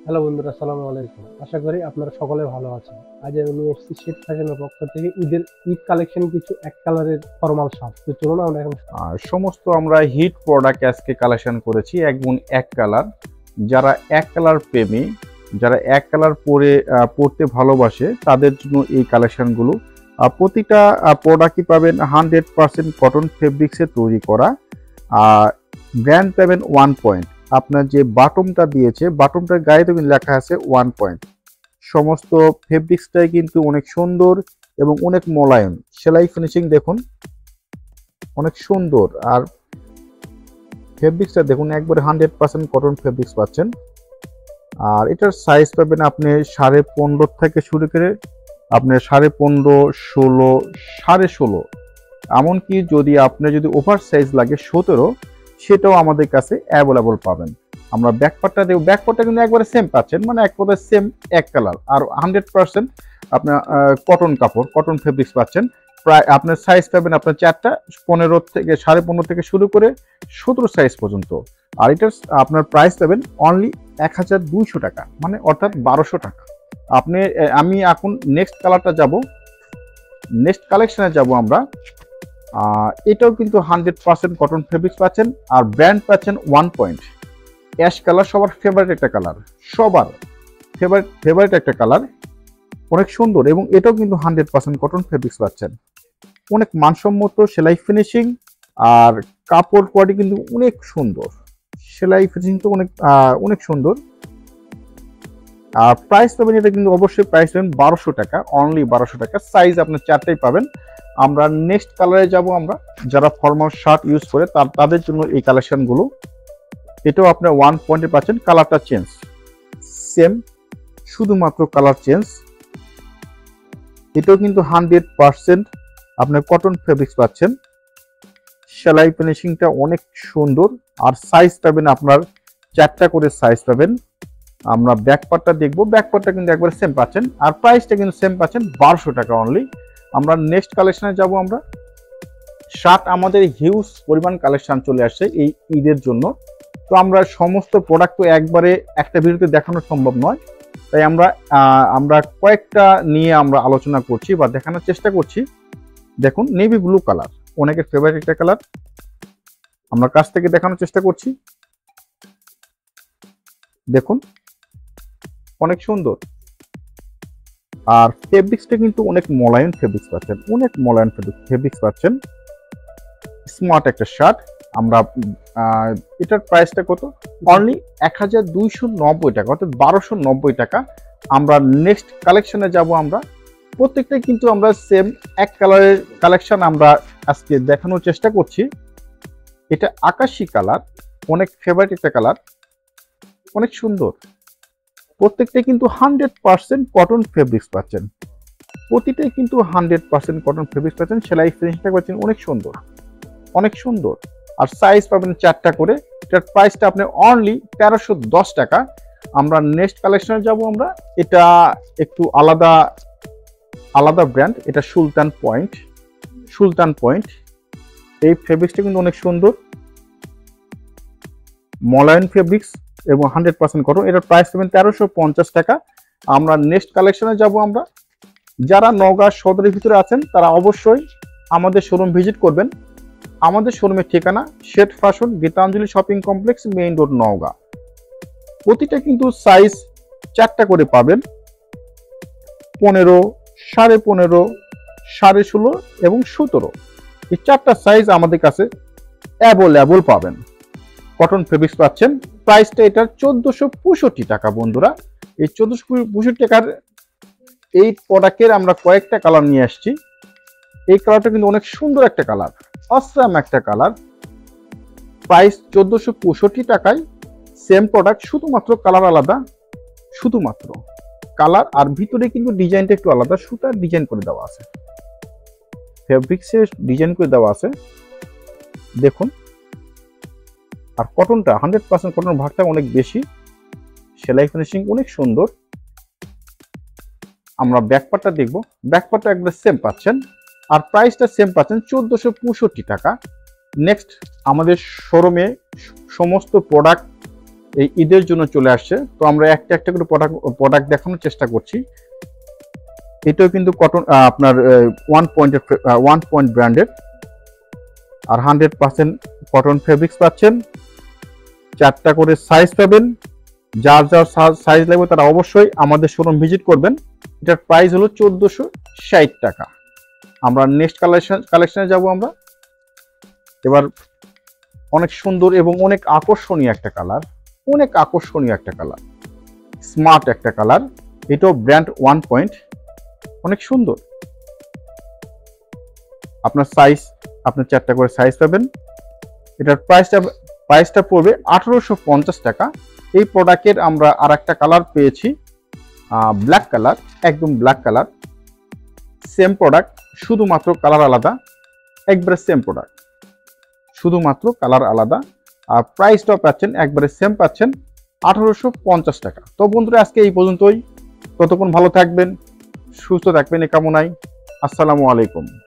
Hello বন্ধুরা, আসসালামু আলাইকুম। আশা করি আপনারা সকলে ভালো আছেন। আজ আমি নিয়ে এসেছি শেখ ফ্যাশনের পক্ষ থেকে ঈদ কালেকশন কিছু এক কালারের ফরমাল শার্ট। তো চলুন আমরা এখন আর সমস্ত আমরা হিট প্রোডাক্ট আজকে কালেকশন করেছি এক কালার। যারা এক কালার প্রেমী, যারা এক কালার পরতে ভালোবাসে তাদের জন্য এই কালেকশনগুলো। প্রতিটা প্রোডাক্টই পাবেন 100% কটন ফেব্রিক্সে তৈরি করা। ব্র্যান্ড পাবেন 1 পয়েন্ট। আপনার যে বাটনটা দিয়েছে, বাটনটার গায়ে তো কিন্তু লেখা আছে 1 পয়েন্ট। সমস্ত ফেব্রিক্সটাই কিন্তু অনেক সুন্দর এবং অনেক মোলায়েম। সেলাই ফিনিশিং দেখুন, অনেক সুন্দর। আর ফেব্রিক্সটা দেখুন, একবারে 100% কটন ফেব্রিক্স পাচ্ছেন। আর এটার সাইজ পাবেন আপনি 15.5 থেকে শুরু করে আপনি 15.5, 16, 16.5, এমনকি যদি ওভার সাইজ লাগে 17, সেটাও আমাদের কাছে অ্যাভেলেবল পাবেন। আমরা ব্যাকপার্টটা দেব, ব্যাকপার্টটা কিন্তু একবারে সেম পাচ্ছেন, মানে এক কথায় সেম এক কালার। আর 100% আপনার কটন কাপড়, কটন ফেব্রিক্স পাচ্ছেন। প্রায় আপনার সাইজ পাবেন আপনার 4টা, 15 থেকে শুরু করে 17 সাইজ পর্যন্ত। আর এটার আপনার প্রাইস পাবেন অনলি 1200 টাকা, মানে অর্থাৎ 1200 টাকা। আমি এখন নেক্সট কালারটা যাব, নেক্সট কালেকশনে যাব আমরা। এটাও কিন্তু 100% কটন ফেব্রিক্স পাচ্ছেন। আর ব্র্যান্ড পাচ্ছেন 1 পয়েন্ট। অ্যাশ কালার সবার ফেভারিট একটা কালার, সবার ফেভারিট একটা কালার, অনেক সুন্দর। এবং এটাও কিন্তু 100% কটন ফেব্রিক্স পাচ্ছেন। অনেক মানসম্মত সেলাই ফিনিশিং, আর কাপড় কোয়ালিটি কিন্তু অনেক সুন্দর। সেলাই ফিনিশিং তো অনেক সুন্দর। আর প্রাইস পাবেন, এটা কিন্তু অবশ্যই প্রাইস পাবেন 1200 টাকা, অনলি 1200 টাকা। সাইজ আপনার 4টাই পাবেন। আমরা নেক্সট কালারে যাব আমরা। যারা ফর্মাল শার্ট ইউজ করে তাদের জন্য এই কালেকশনগুলো। এটাও আপনার 1 পয়েন্টে পাচ্ছেন। কালারটা চেঞ্জ, সেম, শুধুমাত্র কালার চেঞ্জ। এটাও কিন্তু 100% আপনার কটন ফেব্রিক্স পাচ্ছেন। সেলাই ফিনিশিংটা অনেক সুন্দর। আর সাইজ পাবেন আপনার 4টা করে সাইজ পাবেন। আমরা ব্যাকপার্টটা দেখবো, ব্যাকপার্টটা কিন্তু একবারে সেম পাচ্ছেন। আর প্রাইসটা কিন্তু সেম পাচ্ছেন, 1200 টাকা অনলি। আমরা নেক্সট কালেকশনে যাব আমরা। শার্ট আমাদের হিউজ পরিমাণ কালেকশন চলে আসছে এই ঈদের জন্য। তো আমরা সমস্ত প্রোডাক্ট তো একবারে একটা ভিডিওতে দেখানো সম্ভব নয়, তাই আমরা কয়েকটা নিয়ে আমরা আলোচনা করছি বা দেখানোর চেষ্টা করছি। দেখুন, নেভি ব্লু কালার অনেকের ফেভারিট একটা কালার, আমরা কাছ থেকে দেখানোর চেষ্টা করছি। দেখুন, অনেক সুন্দর। আর ফেব্রিক্সটা কিন্তু অনেক মোলায়েম ফেব্রিক্স পাচ্ছেন, অনেক মোলায়েম ফেব্রিক্স পাচ্ছেন। স্মার্ট একটা শার্ট। আমরা এটার প্রাইসটা কত? অনলি 1290 টাকা, অর্থাৎ 1290 টাকা। আমরা নেক্সট কালেকশনে যাব আমরা। প্রত্যেকটাই কিন্তু আমরা সেম এক কালারের কালেকশন আমরা আজকে দেখানোর চেষ্টা করছি। এটা আকাশী কালার, অনেক ফেভারিট একটা কালার, অনেক সুন্দর। প্রত্যেকটাই কিন্তু 100% কটন ফেব্রিক্স পাচ্ছেন। প্রতিটাই কিন্তু 100% কটন ফেব্রিক্স পাচ্ছেন। সেলাই ফিনিশিংটা পাচ্ছেন অনেক সুন্দর, অনেক সুন্দর। আর সাইজ পাবেন 4টা করে। এটার প্রাইসটা আপনি অনলি 1310 টাকা। আমরা নেক্সট কালেকশনে যাব আমরা। এটা একটু আলাদা ব্র্যান্ড, এটা সুলতান পয়েন্ট। এই ফেব্রিক্সটা কিন্তু অনেক সুন্দর, মলায়ন ফেব্রিক্স এবং 100% কটন। এটার প্রাইস পাবেন 1350 টাকা। আমরা নেক্সট কালেকশনে যাব আমরা। যারা নওগাঁ সদরের ভিতরে আছেন তারা অবশ্যই আমাদের শোরুম ভিজিট করবেন। আমাদের শোরুমের ঠিকানা Seth fashion, Gitanjali shopping complex, main road, Naogaon. প্রতিটা কিন্তু সাইজ 4টা করে পাবেন, 15, 15.5, 16.5 এবং 17। এই 4টা সাইজ আমাদের কাছে অ্যাভেলেবল পাবেন। কটন ফেব্রিক্স পাচ্ছেন। প্রাইসটা এটার 1465 টাকা। বন্ধুরা, এই 1465 টাকার এই প্রোডাক্টের আমরা কয়েকটা কালার নিয়ে আসছি। এই কালারটা কিন্তু অনেক সুন্দর একটা কালার, অসাম একটা কালার। প্রাইস 1465 টাকায় সেম প্রোডাক্ট, শুধুমাত্র কালার আলাদা, শুধুমাত্র কালার। আর ভিতরে কিন্তু ডিজাইনটা একটু আলাদা, সুতার ডিজাইন করে দেওয়া আছে, ফেব্রিক্সের ডিজাইন করে দেওয়া আছে, দেখুন। আর কটনটা 100% কটন, ভাগটা অনেক বেশি, সেলাই ফিনিশিং অনেক সুন্দর। আমরা ব্যাকপার্টটা দেখব, ব্যাকপার্টটা একবার সেম পাচ্ছেন। আর প্রাইসটা সেম পাচ্ছেন, 1465 টাকা। নেক্সট, আমাদের শোরুমে সমস্ত প্রোডাক্ট এই ঈদের জন্য চলে আসছে। তো আমরা একটা একটা করে প্রোডাক্ট দেখানোর চেষ্টা করছি। এটাও কিন্তু কটন, আপনার 1 পয়েন্ট ব্র্যান্ডেড আর 100% কটন ফেব্রিক্স পাচ্ছেন। 4টা করে সাইজ পাবেন। যার যার সাইজ লাগবে তারা অবশ্যই আমাদের শোরুম ভিজিট করবেন। এটার প্রাইস হলো 1460 টাকা। আমরা নেক্সট কালেকশনে যাব। আমরা এবার অনেক সুন্দর এবং অনেক আকর্ষণীয় একটা কালার, স্মার্ট একটা কালার। এটাও ব্র্যান্ড 1 পয়েন্ট, অনেক সুন্দর। আপনার 4টা করে সাইজ পাবেন। এটার প্রাইসটা পড়বে 1850 টাকা। এই প্রোডাক্টের আমরা আর একটা কালার পেয়েছি, ব্ল্যাক কালার, একদম ব্ল্যাক কালার। সেম প্রোডাক্ট, শুধুমাত্র কালার আলাদা, একবারে সেম প্রোডাক্ট, শুধুমাত্র কালার আলাদা। আর প্রাইসটাও পাচ্ছেন একবারে সেম, পাচ্ছেন 1850 টাকা। তো বন্ধুরা, আজকে এই পর্যন্তই। ততক্ষণ ভালো থাকবেন, সুস্থ থাকবেন এই কামনায়। আসসালামু আলাইকুম।